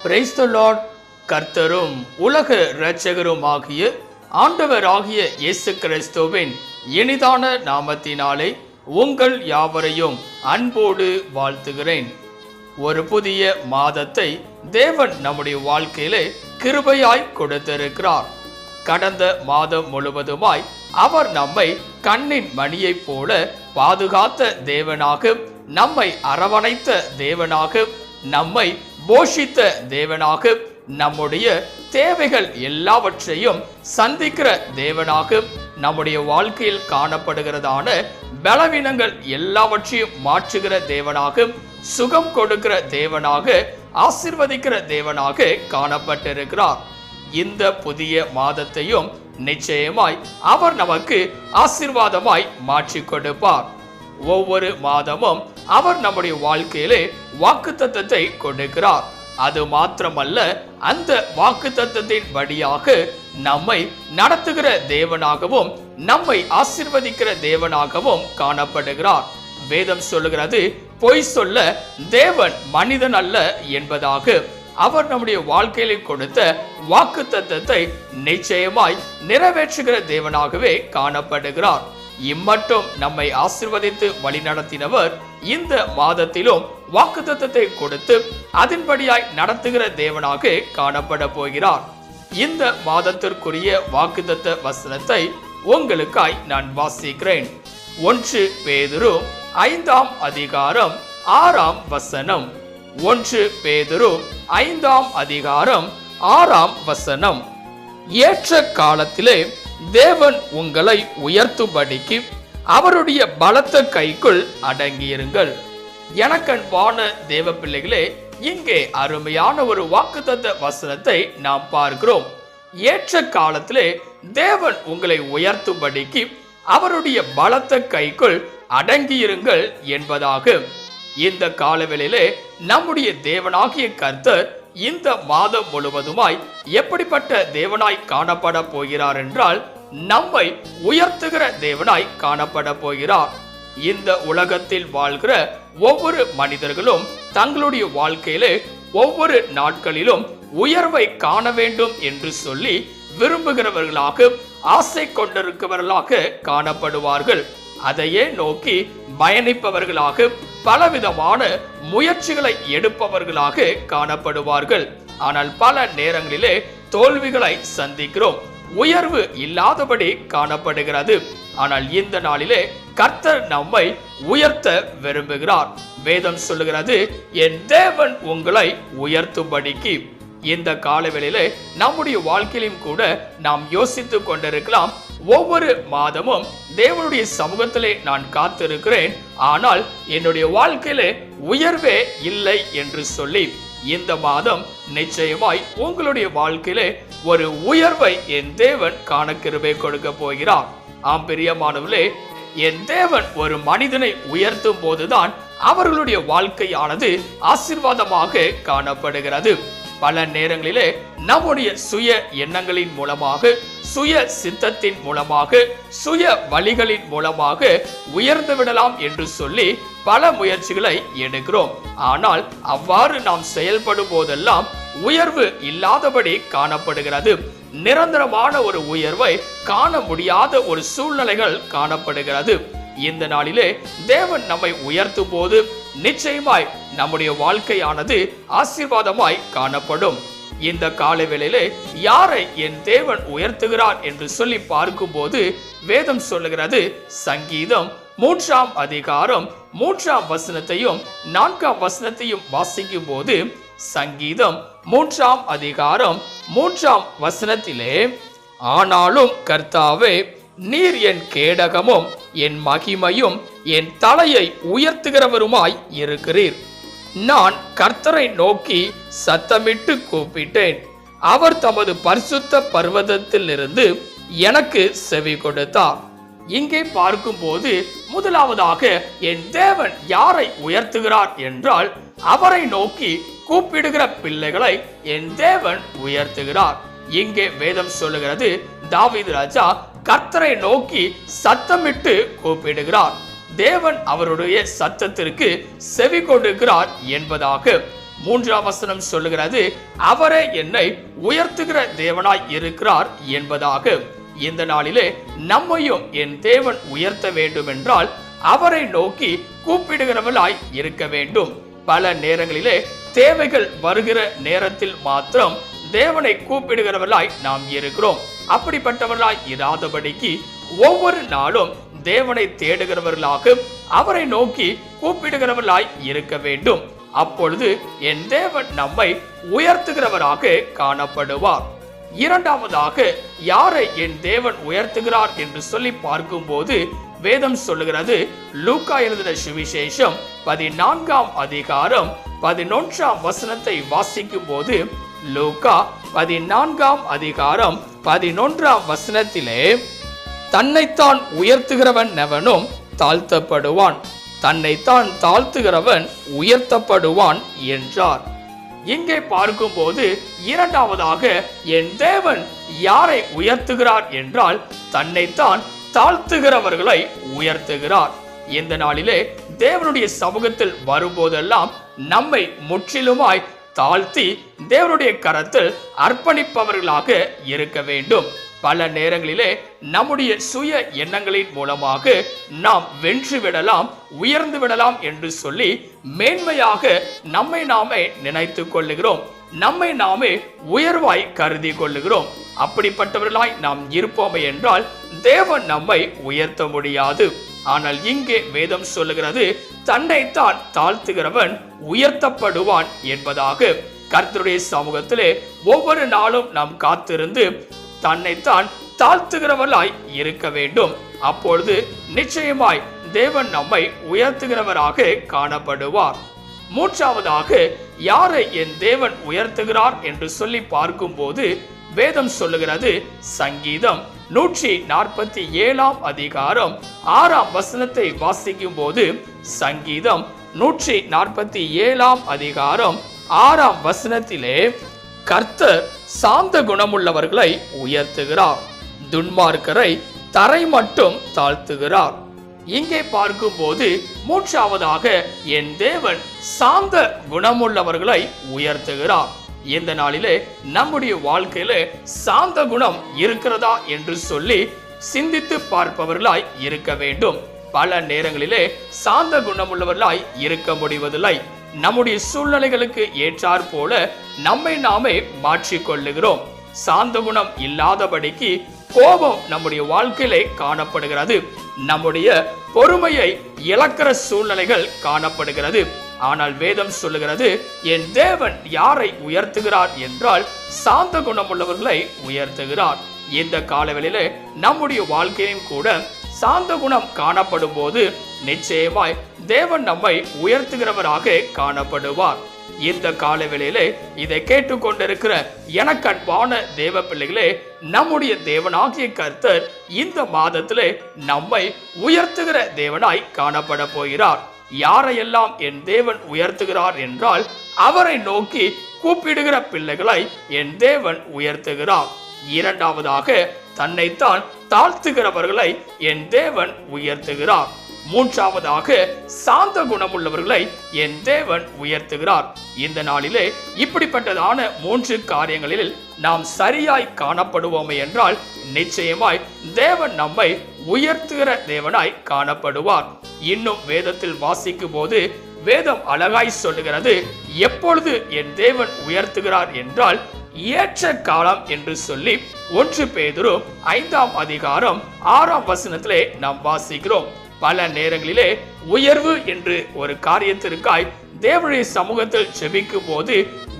Praise the Lord. கர்த்தரும் உலக இரட்சகரும் ஆகிய ஆண்டவராகிய இயேசு கிறிஸ்துவின் இனிதான நாமத்தினாலே உங்கள் யாவரையும் அன்போடு வாழ்த்துகிறேன். ஒரு புதிய மாதத்தை தேவன் நம்முடைய வாழ்க்கையிலே கிருபையாய் கொடுத்திருக்கிறார். கடந்த மாதம் முழுவதுமாய் அவர் நம்மை கண்ணின் மணியைப் போல பாதுகாத்த தேவனாக, நம்மை அரவணைத்த தேவனாக, நம்மை போஷித்த தேவனாக, நம்முடைய தேவைகள் எல்லாவற்றையும் சந்திக்கிற தேவனாக, நம்முடைய வாழ்க்கையில் காணப்படுகிறதான பலவீனங்கள் எல்லாவற்றையும் மாற்றுகிற தேவனாக, சுகம் கொடுக்கிற தேவனாக, ஆசீர்வதிக்கிற தேவனாக காணப்பட்டிருக்கிறார். இந்த புதிய மாதத்தையும் நிச்சயமாய் அவர் நமக்கு ஆசீர்வாதமாய் மாற்றி கொடுப்பார். ஒவ்வொரு மாதமும் அவர் நம்முடைய வாழ்க்கையிலே வாக்குத்தத்தத்தை கொடுக்கிறார். அது மாத்திரமல்ல, அந்த வாக்குத்தத்தத்தின் வழியாக நம்மை நடத்துகிற தேவனாகவும் நம்மை ஆசீர்வதிக்கிற தேவனாகவும் காணப்படுகிறார். வேதம் சொல்லுகிறது, பொய் சொல்ல தேவன் மனிதன் அல்ல என்பதாக. அவர் நம்முடைய வாழ்க்கையில கொடுத்த வாக்குத்தத்தத்தை நிச்சயமாய் நிறைவேற்றுகிற தேவனாகவே காணப்படுகிறார். இம்மட்டும் நம்மை ஆசீர்வதித்து வழிநடத்தினவர் இந்த மாதத்திலும் வாக்குத்தத்தத்தை கொடுத்து அதன்படியாய் நடத்துகிற தேவனாக காணப்பட போகிறார். இந்த மாதத்திற்குரிய வாக்குத்தத்த வசனத்தை உங்களுக்காய் நான் வாசிக்கிறேன். 1 பேதுரு 5ஆம் அதிகாரம் 6ஆம் வசனம். 1 பேதுரு 5ஆம் அதிகாரம் 6ஆம் வசனம். ஏற்ற காலத்திலே தேவன் உங்களை உயர்த்தும்படிக்கு அவருடைய பலத்த கைக்குள் அடங்கியிருங்கள். எனக்கன்பான தேவ பிள்ளைகளே, இங்கே அருமையான ஒரு வாக்குத்தத்த வசனத்தை நாம் பார்க்கிறோம். ஏற்ற காலத்திலே தேவன் உங்களை உயர்த்தும்படிக்கு அவருடைய பலத்த கைக்குள் அடங்கியிருங்கள் என்பதாக. இந்த காலவெளியிலே நம்முடைய தேவனாகிய கர்த்தர் இந்த மாதம் முழுவதுமாய் எப்படிப்பட்ட தேவனாய் காணப்பட போகிறார் என்றால், நம்மை உயர்த்துகிற தேவனாய் காணப்பட போகிறார். இந்த உலகத்தில் வாழ்கிற ஒவ்வொரு மனிதர்களும் தங்களுடைய வாழ்க்கையிலே ஒவ்வொரு நாட்களிலும் உயர்வை காண வேண்டும் என்று சொல்லி விரும்புகிறவர்களாக, ஆசை கொண்டிருக்கிறவர்களாக காணப்படுவார்கள். அதையே நோக்கி பயணிப்பவர்களாக, பலவிதமான முயற்சிகளை எடுப்பவர்களாக காணப்படுவார்கள். ஆனால் பல நேரங்களிலே தோல்விகளை சந்திக்கிறோம். உயர்வு இல்லாதபடி காணப்படுகிறது. ஆனால் இந்த நாளிலே கர்த்தர் நம்மை உயர்த்த விரும்புகிறார். வேதம் சொல்லுகிறது, என் தேவன் உங்களை உயர்த்தும்படிக்கு. இந்த காலவெளியிலே நம்முடைய வாழ்க்கையிலும் கூட நாம் யோசித்துக் கொண்டிருக்கலாம், ஒவ்வொரு மாதமும் தேவனுடைய சமூகத்திலே நான் காத்திருக்கிறேன், ஆனால் என்னுடைய வாழ்க்கையிலே உயர்வே இல்லை என்று சொல்லி. இந்த மாதம் நிச்சயமாய் உங்களுடைய வாழ்க்கையிலே ஒரு உயர்வை என் தேவன் காண கிருபை கொடுக்க போகிறார். ஆம் பிரியமானவர்களே, என் தேவன் ஒரு மனிதனை உயர்த்தும் போதுதான் அவர்களுடைய வாழ்க்கையானது ஆசீர்வாதமாக காணப்படுகிறது. பல நேரங்களிலே நம்முடைய சுய எண்ணங்களின் மூலமாக, சுய சித்தத்தின் மூலமாக, சுய வழிகளின் மூலமாக உயர்ந்து விடலாம் என்று சொல்லி பல முயற்சிகளை எடுக்கிறோம். ஆனால் அவ்வாறு நாம் செயல்படும் போதெல்லாம் உயர்வு இல்லாதபடி காணப்படுகிறது. நிரந்தரமான ஒரு உயர்வை காண முடியாத ஒரு சூழ்நிலைகள் காணப்படுகிறது. இந்த நாளிலே தேவன் நம்மை உயர்த்தும் போது நிச்சயமாய் நம்முடைய வாழ்க்கையானது ஆசீர்வாதமாய் காணப்படும். இந்த காலவேளையிலே யாரை என் தேவன் உயர்த்துகிறார் என்று சொல்லி பார்க்கும் போது வேதம் சொல்லுகிறது, சங்கீதம் 3ஆம் அதிகாரம் 3ஆம் வசனத்தையும் 4ஆம் வசனத்தையும் வாசிக்கும் போது, சங்கீதம் 3ஆம் அதிகாரம் 3ஆம் வசனத்திலே, ஆனாலும் கர்த்தாவே, நீர் என் கேடகமும் என் மகிமையும் என் தலையை உயர்த்துகிறவருமாய் இருக்கிறீர். நான் கர்த்தரை நோக்கி சத்தமிட்டு கூப்பிட்டேன். அவர் தமது பரிசுத்த பர்வதத்திலிருந்து எனக்கு செவி கொடுத்தார். இங்கே பார்க்கும் போது முதலாவதாக என் தேவன் யாரை உயர்த்துகிறார் என்றால், அவரை நோக்கி கூப்பிடுகிற பிள்ளைகளை என் தேவன் உயர்த்துகிறார். இங்கே வேதம் சொல்லுகிறது, தாவீது ராஜா கர்த்தரை நோக்கி சத்தமிட்டு கூப்பிடுகிறார். தேவன் அவருடைய சத்தத்திற்கு செவி கொடுக்கிறார் என்பதாக. 3ஆம் வசனம் சொல்லுகிறது, அவரே என்னை உயர்த்துகிற தேவனாய் இருக்கிறார் என்பதாக. இந்த நாளிலே நம்மையும் என் தேவன் உயர்த்த வேண்டும் என்றால் அவரை நோக்கி கூப்பிடுகிறவர்களாய் இருக்க வேண்டும். பல நேரங்களிலே தேவைகள் வருகிற நேரத்தில் மாத்திரம் தேவனை கூப்பிடுகிறவர்களாய் நாம் இருக்கிறோம். அப்படிப்பட்டவர்களாய் இராதபடிக்கு ஒவ்வொரு நாளும் தேவனை தேடுகிறவர்களாக அவரை நோக்கி கூப்பிடுகிறவர்களாய் இருக்க வேண்டும். அப்பொழுது என் தேவன் நம்மை உயர்த்துகிறவராக காணப்படுவார். இரண்டாவதாக, யாரை என் தேவன் உயர்த்துகிறார் என்று சொல்லி பார்க்கும்போது வேதம் சொல்லுகிறது, லூக்கா எழுதின சுவிசேஷம் 14ஆம் அதிகாரம் 11ஆம் வசனத்தை வாசிக்கும் போது, லூக்கா 14ஆம் அதிகாரம் 11ஆம் வசனத்திலே, தன்னைத்தான் உயர்த்துகிறவன் எவனும் தாழ்த்தப்படுவான், தன்னைத்தான் தாழ்த்துகிறவன் உயர்த்தப்படுவான் என்றார். இங்கே பார்க்கும்போது இரண்டாவதாக என் தேவன் யாரை உயர்த்துகிறார் என்றால் தன்னைத்தான் தாழ்த்துகிறவர்களை உயர்த்துகிறார். இந்த நாளிலே தேவனுடைய சமூகத்தில் வரும்போதெல்லாம் நம்மை முற்றிலுமாய் தாழ்த்தி தேவனுடைய கரத்தில் அர்ப்பணிப்பவர்களாக இருக்க வேண்டும். பல நேரங்களிலே நம்முடைய சுய எண்ணங்களின் மூலமாக நாம் வென்று விடலாம், உயர்ந்து விடலாம் என்று சொல்லி மேன்மையாக நம்மை நாமே நினைத்து கொள்ளுகிறோம், நம்மை நாமே உயர்வாய் கருதி கொள்ளுகிறோம். அப்படிப்பட்டவர்களாய் நாம் இருப்போமே என்றால் தேவன் நம்மை உயர்த்த முடியாது. ஆனால் இங்கே வேதம் சொல்லுகிறது, தன்னைத்தான் தாழ்த்துகிறவன் உயர்த்தப்படுவான் என்பதாக. கர்த்தருடைய சமூகத்திலே ஒவ்வொரு நாளும் நாம் காத்திருந்து தன்னைத்தான் தாழ்த்துகிறவர்களாய் இருக்க வேண்டும். அப்பொழுது நிச்சயமாய் தேவன் நம்மை உயர்த்துகிறவராக காணப்படுவார். மூன்றாவதாக, யாரை என் தேவன் உயர்த்துகிறார் என்று சொல்லி பார்க்கும்போது வேதம் சொல்லுகிறது, சங்கீதம் 147ஆம் அதிகாரம் 6ஆம் வசனத்தை வாசிக்கும் போது, சங்கீதம் 147ஆம் அதிகாரம் 6ஆம் வசனத்திலே, கர்த்தர் சாந்த குணமுள்ளவர்களை உயர்த்துகிறார், துன்மார்க்கரை தரை மட்டும் தாழ்த்துகிறார். இங்கே பார்க்கும்போது மூன்றாவதாக என் தேவன் சாந்த குணமுள்ளவர்களை உயர்த்துகிறார். இந்த நாளிலே நம்முடைய வாழ்க்கையில சாந்த குணம் இருக்கிறதா என்று சொல்லி சிந்தித்து பார்ப்பவர்களாய் இருக்க வேண்டும். பல நேரங்களிலே சாந்த குணமுள்ளவர்களாய் இருக்க முடிவதில்லை. நம்முடைய சூழ்நிலைகளுக்கு ஏற்றாற் போல நம்மை நாமே மாற்றிக்கொள்ளுகிறோம். சாந்த குணம் இல்லாதபடிக்கு கோபம் நம்முடைய வாழ்க்கையிலே காணப்படுகிறது. நம்முடைய பொறுமையை இழக்கிற சூழ்நிலைகள் காணப்படுகிறது. ஆனால் வேதம் சொல்லுகிறது, என் தேவன் யாரை உயர்த்துகிறார் என்றால் சாந்த குணமுள்ளவர்களை உயர்த்துகிறார். இந்த காலவெளியிலே நம்முடைய வாழ்க்கையும் கூட சாந்த குணம் காணப்படும் போது நிச்சயமாய் தேவன் நம்மை உயர்த்துகிறவராக காணப்படுவார். இந்த காலவெளியிலே இதை கேட்டுக்கொண்டிருக்கிற எனக்கு அன்பான தேவ பிள்ளைகளே, நம்முடைய தேவனாகிய கர்த்தர் இந்த மாதத்திலே நம்மை உயர்த்துகிற தேவனாய் காணப்பட போகிறார். யாரையெல்லாம் என் தேவன் உயர்த்துகிறார் என்றால் அவரை நோக்கி கூப்பிடுகிற பிள்ளைகளை என் தேவன் உயர்த்துகிறார். இரண்டாவதாக, தன்னைத்தான் தாழ்த்துகிறவர்களை என் தேவன் உயர்த்துகிறார். மூன்றாவதாக, சாந்த குணமுள்ளவர்களை என் தேவன் உயர்த்துகிறார். இந்த நாளிலே இப்படிப்பட்டதான 3 காரியங்களில் நாம் சரியாய் காணப்படுவோமே என்றால் நிச்சயமாய் தேவன் நம்மை உயர்த்துகிற தேவனாய் காணப்படுவார். இன்னும் வேதத்தில் வாசிக்கும் போது வேதம் அழகாய் சொல்லுகிறது, எப்பொழுது என் தேவன் உயர்த்துகிறார் என்றால் ஏற்ற காலம் என்று சொல்லி 1 பேதுரு 5ஆம் அதிகாரம் 6ஆம் வசனத்திலே நாம் வாசிக்கிறோம். பல நேரங்களிலே உயர்வு என்று ஒரு காரியத்திற்காய் தேவனுடைய சமூகத்தில் ஜெபிக்கும் போது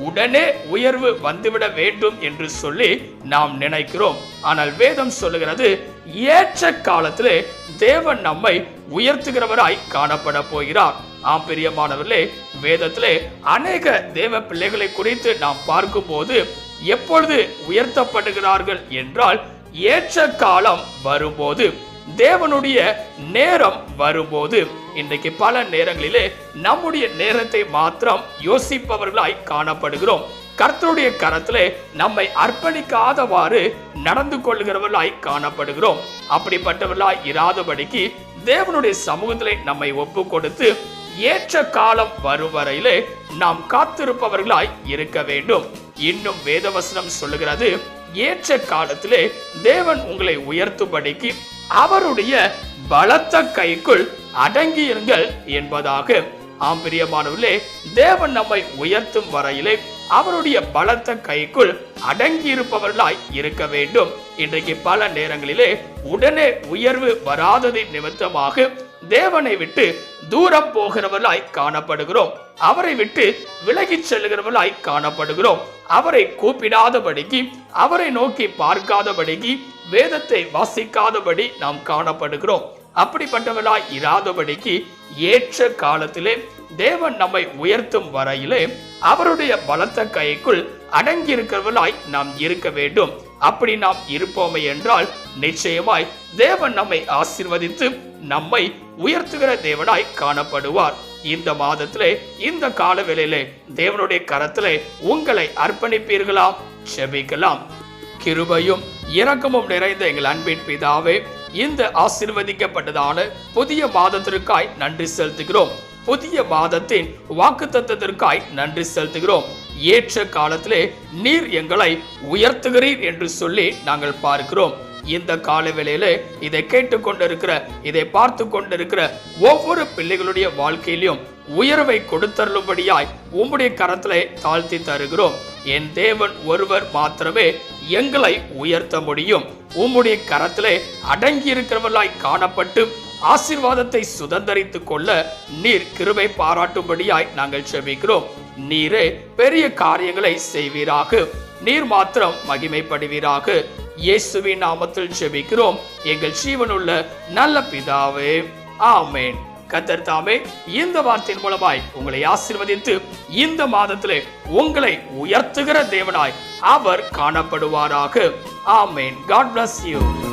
உடனே உயர்வு வந்துவிட வேண்டும் என்று சொல்லி நாம் நினைக்கிறோம். ஆனால் வேதம் சொல்லுகிறது, ஏற்ற காலத்திலே தேவன் நம்மை உயர்த்துகிறவராய் காணப்பட போகிறார். ஆம் பிரியமானவர்களே, வேதத்திலே அநேக தேவ பிள்ளைகளை குறித்து நாம் பார்க்கும் போது எப்பொழுது உயர்த்தப்படுகிறார்கள் என்றால் ஏற்ற காலம் வரும்போது, தேவனுடைய நேரம் வரும்போது. இன்றைக்கு பல நேரங்களிலே நம்முடைய நேரத்தை மாத்திரம் யோசிப்பவர்களாய் காணப்படுகிறோம். கர்த்தருடைய கரத்திலே நம்மை அர்ப்பணிக்காதவாறு நடந்து கொள்கிறவர்களாய் காணப்படுகிறோம். அப்படிப்பட்டவர்களாய் இராதபடிக்கு தேவனுடைய சமூகத்திலே நம்மை ஒப்பு கொடுத்து ஏற்ற காலம் வரும் வரையிலே நாம் காத்திருப்பவர்களாய் இருக்க வேண்டும். இன்னும் வேதவசனம் சொல்லுகிறது, ஏற்ற காலத்திலே தேவன் உங்களை உயர்த்தும்படிக்கு அவருடைய பலத்த கைக்குள் அடங்கியிருங்கள் என்பதாக. ஆம் பிரியமானவர்களே, தேவன் நம்மை உயர்த்தும் வரையிலே அவருடைய பலத்த கைக்குள் அடங்கி இருப்பவர்களாய் இருக்க வேண்டும். இன்றைக்கு பல நேரங்களிலே உடனே உயர்வு வராததின் நிமித்தமாக தேவனை விட்டு தூரம் போகிறவர்களாய் காணப்படுகிறோம். அவரை விட்டு விலகிச் செல்கிறவர்களாய் காணப்படுகிறோம். அவரை கூப்பிடாதபடிக்கு, அவரை நோக்கி பார்க்காதபடிக்கு, வேதத்தை வாசிக்காதபடி நாம் காணப்படுகிறோம். அப்படிப்பட்டவர்களாய் இராதபடிக்கு ஏற்ற காலத்திலே தேவன் நம்மை உயர்த்தும் வரையிலே அவருடைய பலத்த கைக்குள் அடங்கி இருக்கிறவர்களாய் நாம் இருக்க வேண்டும். அப்படி நாம் இருப்போமே என்றால் நிச்சயமாய் தேவன் நம்மை ஆசீர்வதித்து நம்மை உயர்த்துகிற தேவனாய் காணப்படுவார். இந்த மாதத்திலே, இந்த காலவேளையிலே தேவனுடைய கரத்திலே உங்களை அர்ப்பணிப்பீர்களா? செபிக்கலாம். கிருபையும் இரக்கமும் நிறைந்த எங்கள் அன்பின் பிதாவே, இந்த ஆசீர்வதிக்கப்பட்டதான புதிய மாதத்திற்காய் நன்றி செலுத்துகிறோம். புதிய மாதத்தின் வாக்குத்தத்தத்திற்காய் நன்றி செலுத்துகிறோம். ஏற்ற காலத்திலே நீர் எங்களை உயர்த்துகிறீர் என்று சொல்லி நாங்கள் பார்க்கிறோம். இந்த காலவேளையில இதை கேட்டுக்கொண்டிருக்கிற, இதை பார்த்து கொண்டிருக்கிற ஒவ்வொரு பிள்ளைகளுடைய வாழ்க்கையிலும் உயர்வை கொடுத்தருளும்படியாய் உம்முடைய கரத்திலே தாழ்த்தி தருகிறோம். என் தேவன் ஒருவர் மாத்திரமே எங்களை உயர்த்த முடியும். உம்முடைய கரத்திலே அடங்கி இருக்கிறவர்களாய் காணப்பட்டு ஆசீர்வாதத்தை சுதந்தரித்துக் கொள்ள நீர் கிருபை பாராட்டும்படியாய் நாங்கள் செபிக்கிறோம். நீரே பெரிய காரியங்களை செய்வீராக. நீர் மாத்திரம் மகிமைப்படுவீராக. இயேசுவின் நாமத்தில் செபிக்கிறோம் எங்கள் ஜீவனுள்ள நல்ல பிதாவே, ஆமென். கர்த்தர் தாமே இந்த வார்த்தையின் மூலமாய் உங்களை ஆசீர்வதித்து இந்த மாதத்திலே உங்களை உயர்த்துகிற தேவனாய் அவர் காணப்படுவாராக. ஆமென். God bless you.